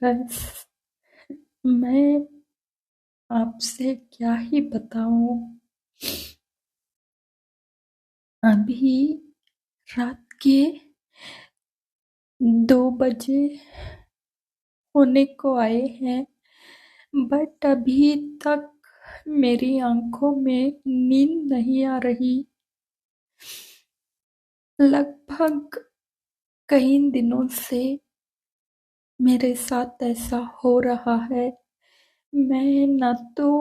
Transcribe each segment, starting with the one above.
बस मैं आपसे क्या ही बताऊं। अभी रात के 2 बजे होने को आए हैं, बट अभी तक मेरी आंखों में नींद नहीं आ रही। लगभग कई दिनों से मेरे साथ ऐसा हो रहा है। मैं ना तो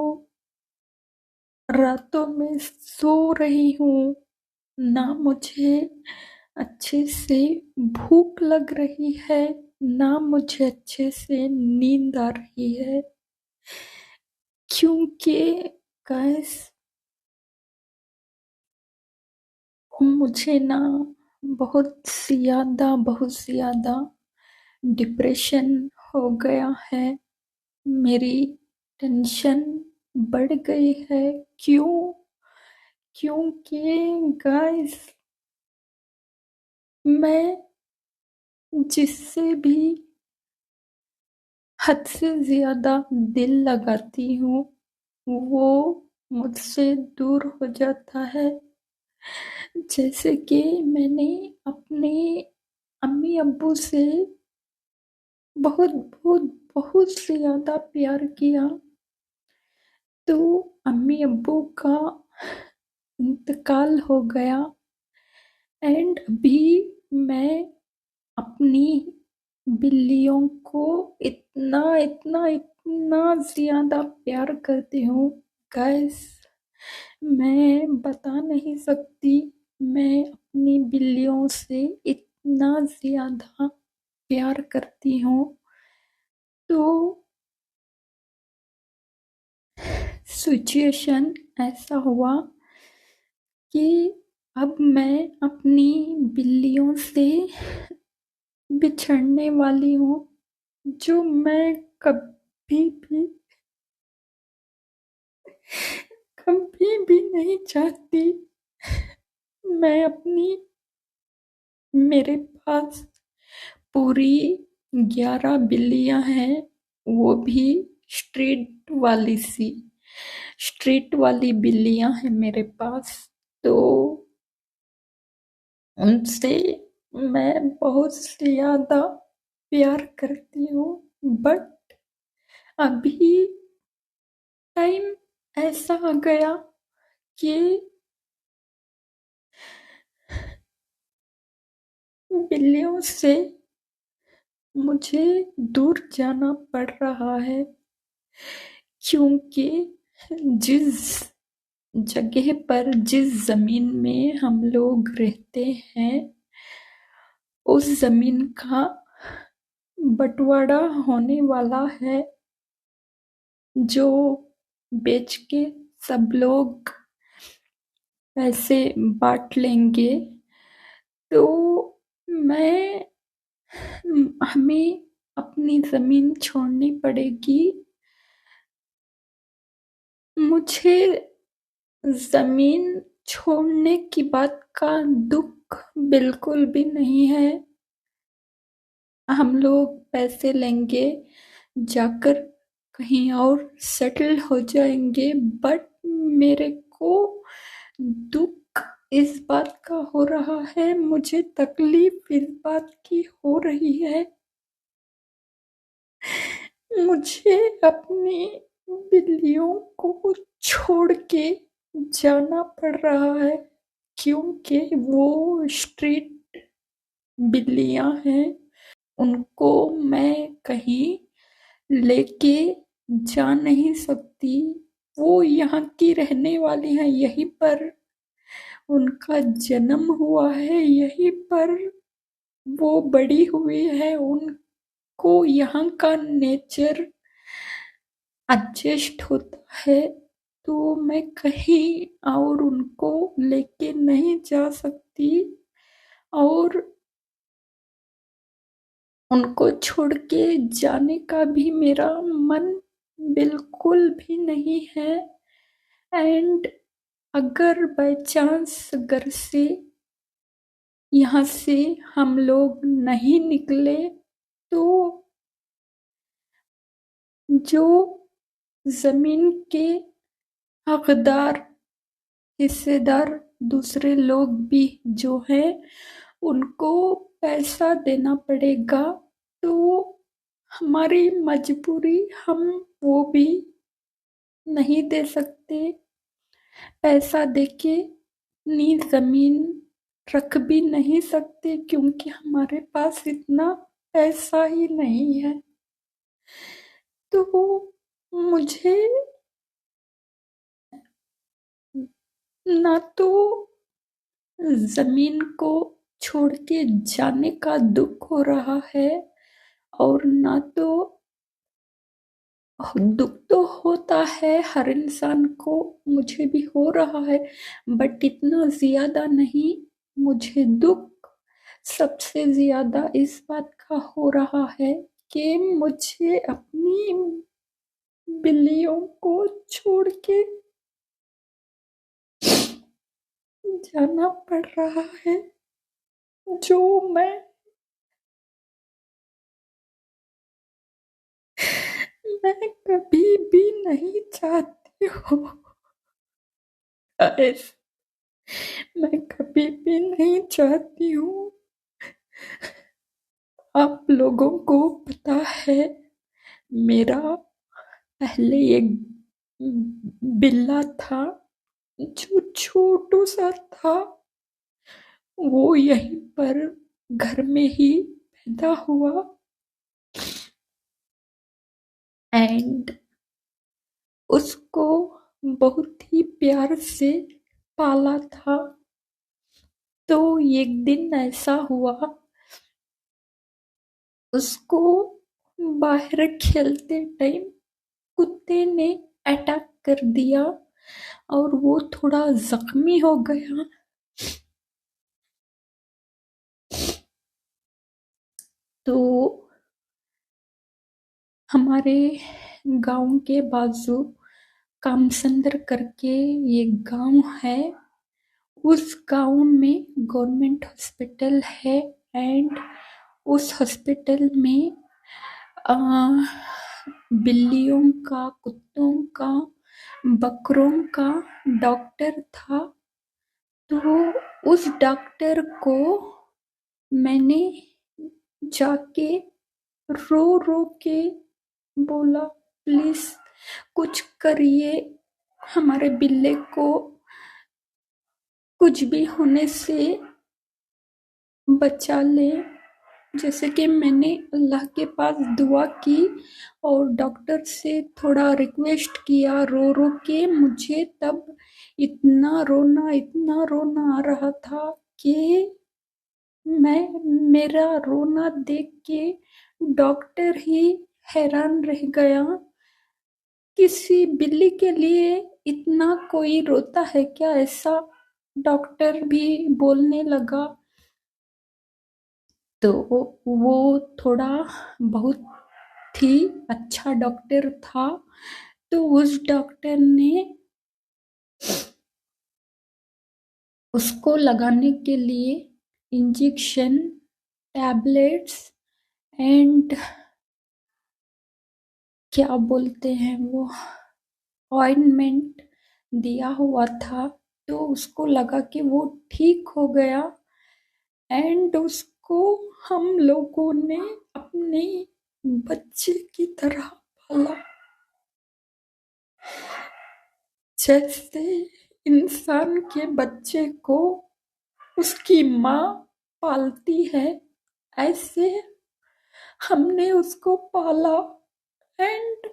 रातों में सो रही हूँ, ना मुझे अच्छे से भूख लग रही है, ना मुझे अच्छे से नींद आ रही है। क्योंकि गैस मुझे ना बहुत ज़्यादा डिप्रेशन हो गया है। मेरी टेंशन बढ़ गई है। क्यों? क्योंकि गैस मैं जिससे भी हद से ज़्यादा दिल लगाती हूँ, वो मुझसे दूर हो जाता है। जैसे कि मैंने अपने अम्मी अब्बू से बहुत बहुत बहुत ज़्यादा प्यार किया, तो अम्मी अब्बू का इंतकाल हो गया। एंड अभी मैं अपनी बिल्लियों को इतना इतना इतना ज़्यादा प्यार करती हूँ। गाइस, मैं बता नहीं सकती। मैं अपनी बिल्लियों से इतना ज़्यादा प्यार करती हूँ। तो सिचुएशन ऐसा हुआ कि अब मैं अपनी बिल्लियों से बिछड़ने वाली हूँ, जो मैं भी कभी भी नहीं चाहती। मैं अपनी मेरे पास पूरी 11 बिल्लियां हैं, वो भी स्ट्रीट वाली सी स्ट्रीट वाली बिल्लियां हैं मेरे पास। तो उनसे मैं बहुत ज़्यादा प्यार करती हूँ, बट अभी टाइम ऐसा आ गया कि बिल्लियों से मुझे दूर जाना पड़ रहा है। क्योंकि जिस जगह पर, जिस जमीन में हम लोग रहते हैं, उस जमीन का बंटवारा होने वाला है, जो बेच के सब लोग पैसे बांट लेंगे। तो मैं हमें अपनी जमीन छोड़नी पड़ेगी। मुझे जमीन छोड़ने की बात का दुख बिल्कुल भी नहीं है। हम लोग पैसे लेंगे, जाकर कहीं और सेटल हो जाएंगे, बट मेरे को दुख इस बात का हो रहा है, मुझे तकलीफ इस बात की हो रही है, मुझे अपनी बिल्लियों को छोड़ के जाना पड़ रहा है। क्योंकि वो स्ट्रीट बिल्लियां हैं, उनको मैं कहीं लेके जा नहीं सकती। वो यहाँ की रहने वाली हैं, यहीं पर उनका जन्म हुआ है, यहीं पर वो बड़ी हुई है। उनको यहाँ का नेचर एडजस्ट होता है, तो मैं कहीं और उनको लेके नहीं जा सकती, और उनको छोड़ के जाने का भी मेरा मन बिल्कुल भी नहीं है। एंड अगर बाय चांस घर से यहाँ से हम लोग नहीं निकले, तो जो जमीन के हकदार हिस्सेदार दूसरे लोग भी जो हैं उनको पैसा देना पड़ेगा, तो हमारी मजबूरी, हम वो भी नहीं दे सकते। पैसा देके नी जमीन रख भी नहीं सकते क्योंकि हमारे पास इतना पैसा ही नहीं है। तो मुझे ना तो जमीन को छोड़ के जाने का दुख हो रहा है, और ना तो दुख तो होता है हर इंसान को, मुझे भी हो रहा है, बट इतना ज्यादा नहीं। मुझे दुख सबसे ज्यादा इस बात का हो रहा है कि मुझे अपनी बिल्लियों को छोड़ के जाना पड़ रहा है, जो मैं कभी भी नहीं चाहती हूँ। गाइस, मैं कभी भी नहीं चाहती हूँ। आप लोगों को पता है, मेरा पहले एक बिल्ला था जो छोटू सा था। वो यहीं पर घर में ही पैदा हुआ एंड उसको बहुत ही प्यार से पाला था। तो एक दिन ऐसा हुआ, उसको बाहर खेलते टाइम कुत्ते ने अटैक कर दिया और वो थोड़ा जख्मी हो गया। तो हमारे गांव के बाजू कामसंदर करके ये गांव है, उस गांव में गवर्नमेंट हॉस्पिटल है एंड उस हॉस्पिटल में आ, बिल्लियों का, कुत्तों का, बकरों का डॉक्टर था। तो उस डॉक्टर को मैंने जाके रो रो के बोला, प्लीज कुछ करिए, हमारे बिल्ले को कुछ भी होने से बचा ले। जैसे कि मैंने अल्लाह के पास दुआ की और डॉक्टर से थोड़ा रिक्वेस्ट किया रो रो के। मुझे तब इतना रोना आ रहा था कि मेरा रोना देख के डॉक्टर ही हैरान रह गया। किसी बिल्ली के लिए इतना कोई रोता है क्या, ऐसा डॉक्टर भी बोलने लगा। तो वो थोड़ा बहुत ही अच्छा डॉक्टर था। तो उस डॉक्टर ने उसको लगाने के लिए इंजेक्शन, टैबलेट्स एंड क्या बोलते हैं वो, ऑइंटमेंट दिया हुआ था। तो उसको लगा कि वो ठीक हो गया एंड उसको हम लोगों ने अपने बच्चे की तरह पाला। जैसे इंसान के बच्चे को उसकी माँ पालती है, ऐसे हमने उसको पाला एंड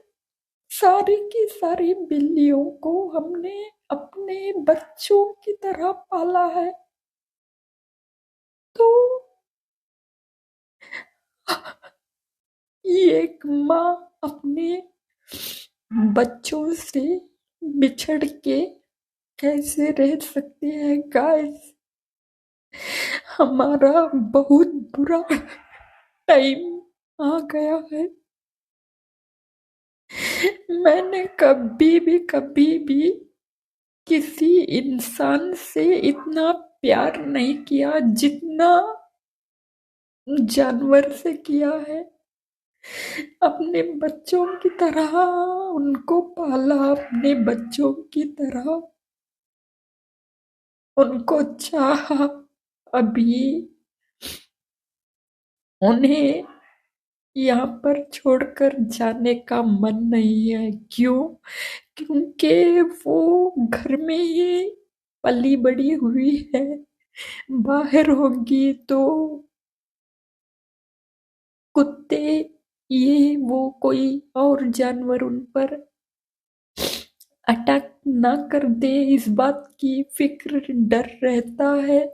सारी की सारी बिल्लियों को हमने अपने बच्चों की तरह पाला है। तो एक माँ अपने बच्चों से बिछड़ के कैसे रह सकती है गाइस। हमारा बहुत बुरा टाइम आ गया है। मैंने कभी भी किसी इंसान से इतना प्यार नहीं किया जितना जानवर से किया है। अपने बच्चों की तरह उनको पाला, अपने बच्चों की तरह उनको चाहा। अभी उन्हें यहाँ पर छोड़कर जाने का मन नहीं है। क्यों? क्योंकि वो घर में ही पली बड़ी हुई है। बाहर होगी तो कुत्ते, ये वो कोई और जानवर उन पर अटैक ना कर दे, इस बात की फिक्र, डर रहता है।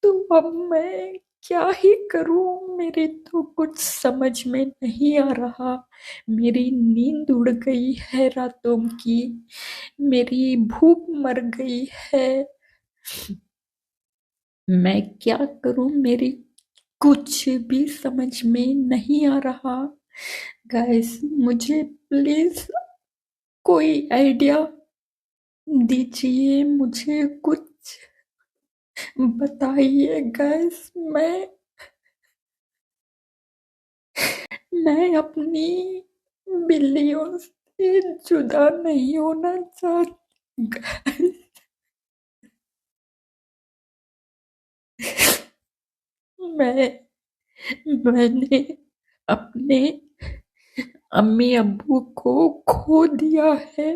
तो अब मैं क्या ही करूं? मेरी तो कुछ समझ में नहीं आ रहा। मेरी नींद उड़ गई है रातों की, मेरी भूख मर गई है। मैं क्या करूं? मेरी कुछ भी समझ में नहीं आ रहा। गाइस, मुझे प्लीज कोई आइडिया दीजिए, मुझे कुछ बताइए गाइस। मैं अपनी बिल्लियों से जुदा नहीं होना चाहती गाइस। मैं मैंने अपने अम्मी अब्बू को खो दिया है,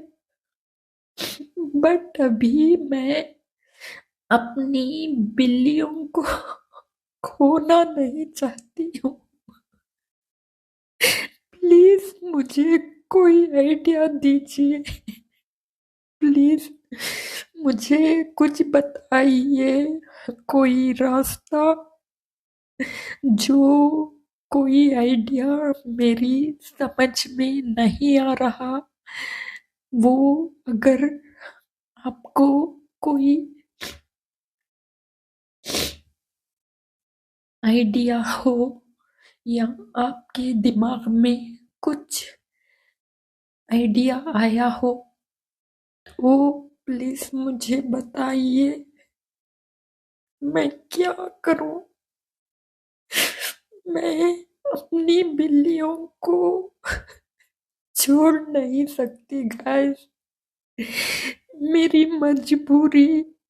बट अभी मैं अपनी बिल्लियों को खोना नहीं चाहती हूँ। प्लीज मुझे कोई आइडिया दीजिए। प्लीज मुझे कुछ बताइए, कोई रास्ता, जो कोई आइडिया मेरी समझ में नहीं आ रहा। वो अगर आपको कोई आइडिया हो या आपके दिमाग में कुछ आइडिया आया हो तो प्लीज मुझे बताइए। मैं क्या करूं? मैं अपनी बिल्लियों को छोड़ नहीं सकती गाइस। मेरी मजबूरी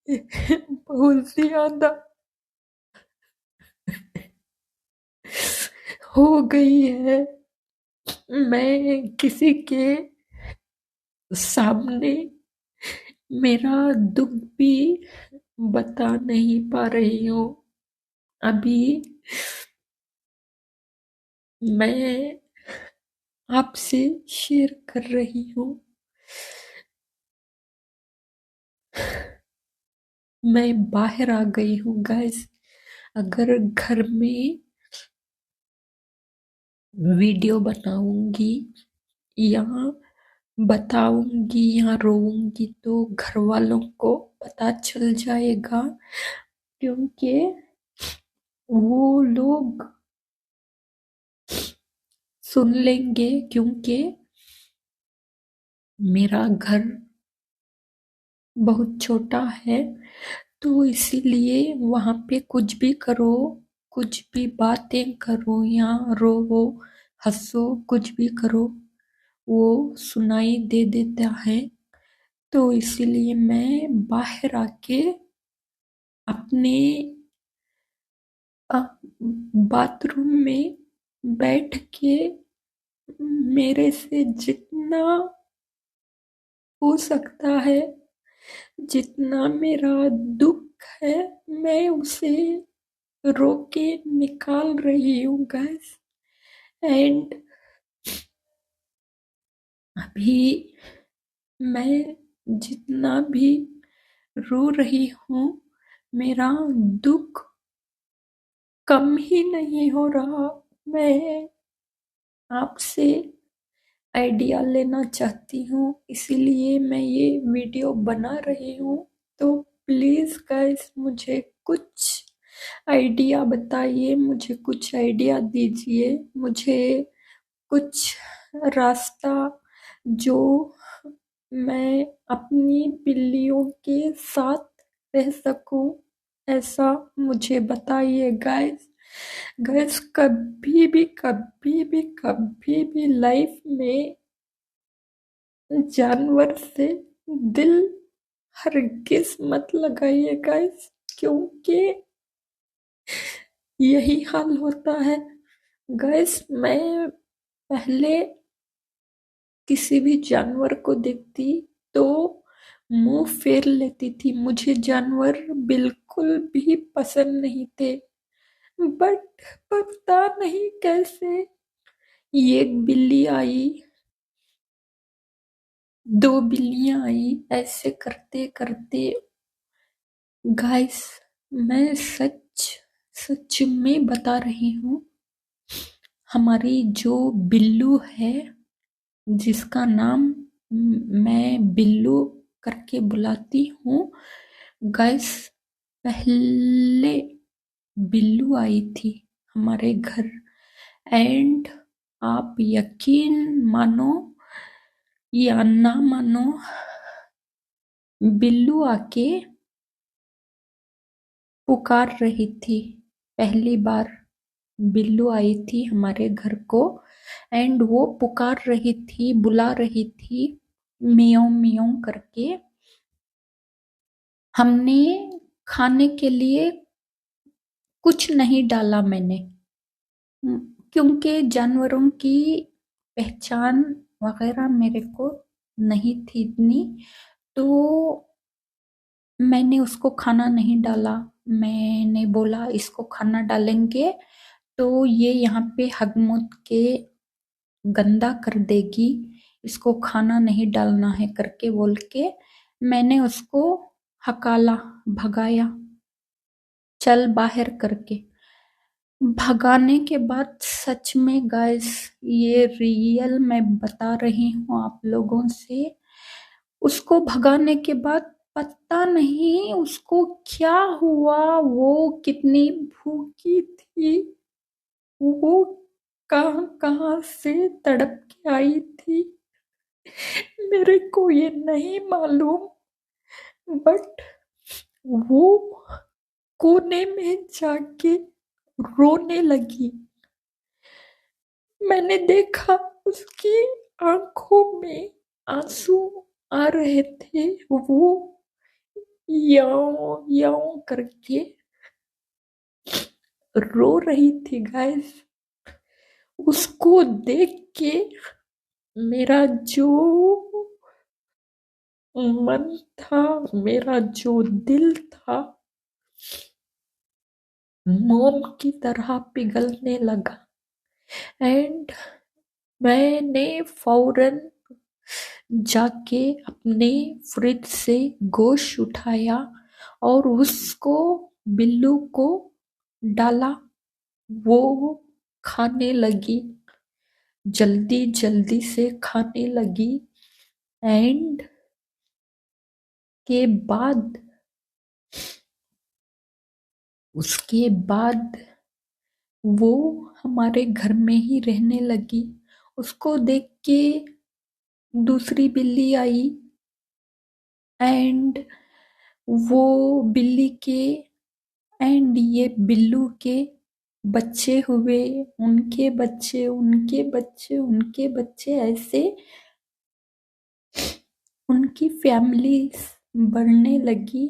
बहुत ज्यादा हो गई है। मैं किसी के सामने मेरा दुख भी बता नहीं पा रही हूँ। अभी मैं आपसे शेयर कर रही हूँ। मैं बाहर आ गई हूँ गाइस। अगर घर में वीडियो बनाऊंगी या बताऊंगी या रोऊंगी तो घर वालों को पता चल जाएगा, क्योंकि वो लोग सुन लेंगे। क्योंकि मेरा घर बहुत छोटा है, तो इसीलिए वहां पे कुछ भी करो, कुछ भी बातें करो या रो हंसो, कुछ भी करो, वो सुनाई दे देता है। तो इसीलिए मैं बाहर आके अपने बाथरूम में बैठ के मेरे से जितना हो सकता है, जितना मेरा दुख है, मैं उसे रो के निकाल रही हूँ गाइस। एंड अभी मैं जितना भी रो रही हूँ, मेरा दुख कम ही नहीं हो रहा। मैं आपसे आइडिया लेना चाहती हूँ, इसीलिए मैं ये वीडियो बना रही हूँ। तो प्लीज गाइस, मुझे कुछ आइडिया बताइए, मुझे कुछ आइडिया दीजिए, मुझे कुछ रास्ता, जो मैं अपनी बिल्लियों के साथ रह सकूं, ऐसा मुझे बताइए गाइस। गैस कभी भी लाइफ में जानवर से दिल हरगिज मत लगाइए गाइस, क्योंकि यही हाल होता है। गैस मैं पहले किसी भी जानवर को देखती तो मुंह फेर लेती थी, मुझे जानवर बिल्कुल भी पसंद नहीं थे। बट पता नहीं कैसे एक बिल्ली आई, दो बिल्लियां आई, ऐसे करते करते गाइस मैं सच सच में बता रही हूँ, हमारी जो बिल्लू है, जिसका नाम मैं बिल्लू करके बुलाती हूँ गाइस, पहले बिल्लू आई थी हमारे घर। एंड आप यकीन मानो या ना मानो, बिल्लू आके पुकार रही थी। पहली बार बिल्लू आई थी हमारे घर को, एंड वो पुकार रही थी, बुला रही थी मियाऊं मियाऊं करके। हमने खाने के लिए कुछ नहीं डाला मैंने, क्योंकि जानवरों की पहचान वगैरह मेरे को नहीं थी इतनी, तो मैंने उसको खाना नहीं डाला। मैंने बोला इसको खाना डालेंगे तो ये यहाँ पे हगमुत के गंदा कर देगी, इसको खाना नहीं डालना है करके बोल के मैंने उसको हकाला, भगाया, चल बाहर करके। भगाने के बाद सच में गाइस, ये रियल मैं बता रही हूँ आप लोगों से, उसको भगाने के बाद पता नहीं उसको क्या हुआ, वो कितनी भूखी थी, वो कहाँ कहाँ से तड़प के आई थी, मेरे को ये नहीं मालूम। बट वो कोने में जाके रोने लगी। मैंने देखा उसकी आंखों में आंसू आ रहे थे, वो याओ याओ करके रो रही थी गाइस। उसको देख के मेरा जो मन था, मेरा जो दिल था, मोम की तरह पिघलने लगा। एंड मैंने फौरन जाके अपने फ्रिज से गोश्त उठाया और उसको बिल्लू को डाला। वो खाने लगी, जल्दी जल्दी से खाने लगी। एंड के बाद उसके बाद वो हमारे घर में ही रहने लगी। उसको देख के दूसरी बिल्ली आई, एंड वो बिल्ली के एंड ये बिल्लू के बच्चे हुए, उनके बच्चे, उनके बच्चे, उनके बच्चे, ऐसे उनकी फैमिलीज बढ़ने लगी।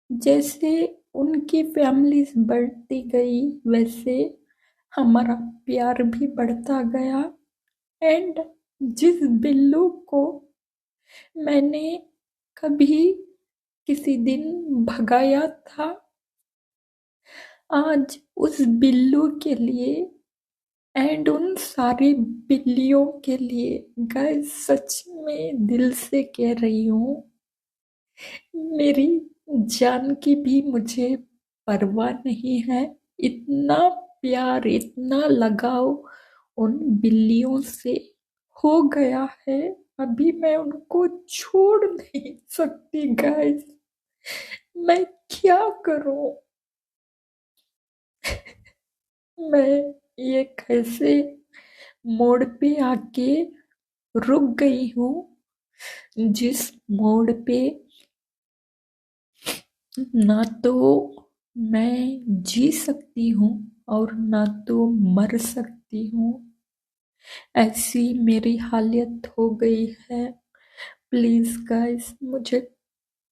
जैसे उनकी फैमिलीज बढ़ती गई वैसे हमारा प्यार भी बढ़ता गया। एंड जिस बिल्लू को मैंने कभी किसी दिन भगाया था, आज उस बिल्लू के लिए एंड उन सारी बिल्लियों के लिए गाइस, सच में दिल से कह रही हूँ, मेरी जान की भी मुझे परवाह नहीं है। इतना प्यार, इतना लगाव उन बिल्लियों से हो गया है, अभी मैं उनको छोड़ नहीं सकती गाइस। मैं क्या करूं? मैं ये कैसे मोड़ पे आके रुक गई हूँ, जिस मोड़ पे ना तो मैं जी सकती हूँ और ना तो मर सकती हूँ। ऐसी मेरी हालत हो गई है। प्लीज गाइस, मुझे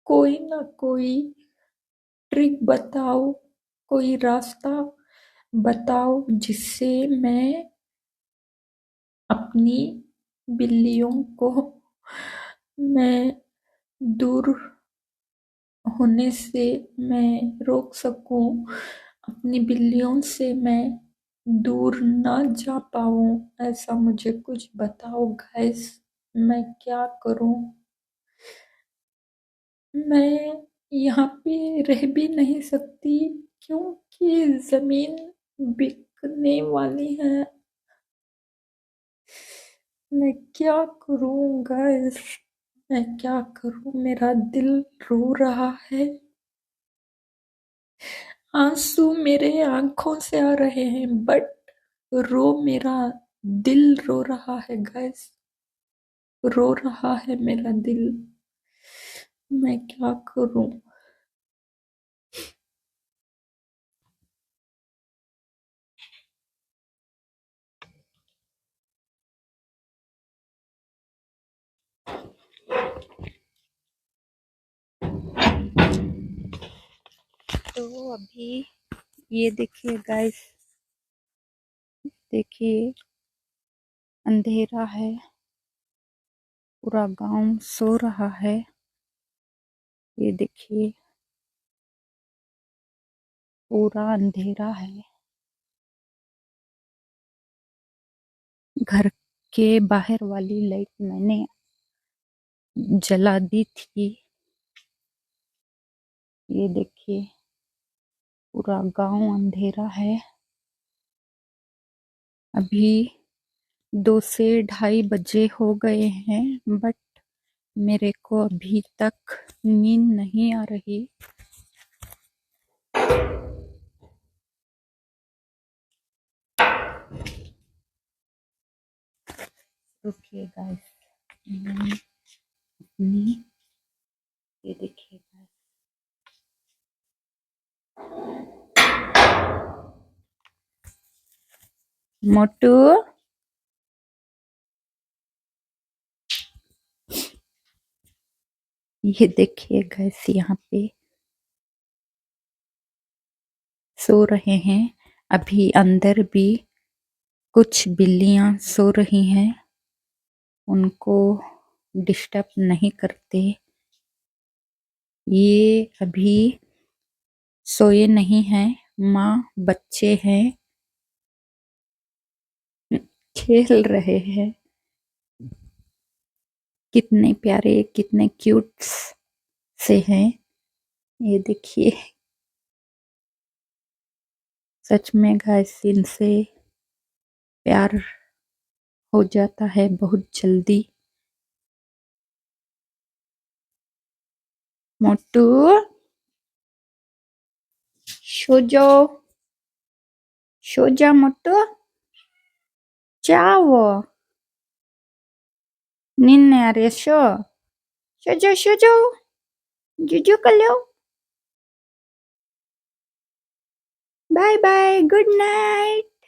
कोई ना कोई ट्रिक बताओ, कोई रास्ता बताओ जिससे मैं अपनी बिल्लियों को मैं दूर होने से मैं रोक सकूं, अपनी बिल्लियों से मैं दूर ना जा पाऊं। ऐसा मुझे कुछ बताओ गाइस, मैं क्या करूं? मैं यहाँ पे रह भी नहीं सकती क्योंकि जमीन बिकने वाली है। मैं क्या करूं गाइस, मैं क्या करूं? मेरा दिल रो रहा है, आंसू मेरे आंखों से आ रहे हैं, बट मेरा दिल रो रहा है गाइस, रो रहा है मेरा दिल। मैं क्या करूं? तो अभी ये देखिए गाइस, देखिए अंधेरा है, पूरा गांव सो रहा है। ये देखिए पूरा अंधेरा है। घर के बाहर वाली लाइट मैंने जला दी थी। ये देखिए पूरा गांव अंधेरा है। अभी 2 से ढाई बजे हो गए हैं, बट मेरे को अभी तक नींद नहीं आ रही। रुकिए गाइस, ये देखिए गाइस, मोटू, ये देखिए गाइस, यहाँ पे सो रहे हैं। अभी अंदर भी कुछ बिल्लियां सो रही हैं, उनको डिस्टर्ब नहीं करते। ये अभी सोए नहीं हैं, माँ बच्चे हैं, खेल रहे हैं। कितने प्यारे, कितने क्यूट से हैं। ये देखिए, सच में गाइस इनसे प्यार हो जाता है बहुत जल्दी। मोटू, सो जाओ, सो जा मोटू, जाओ, नींद नहीं आ रही है, सो जाओ, सो जाओ, जुजू कर लो। Bye bye, good night.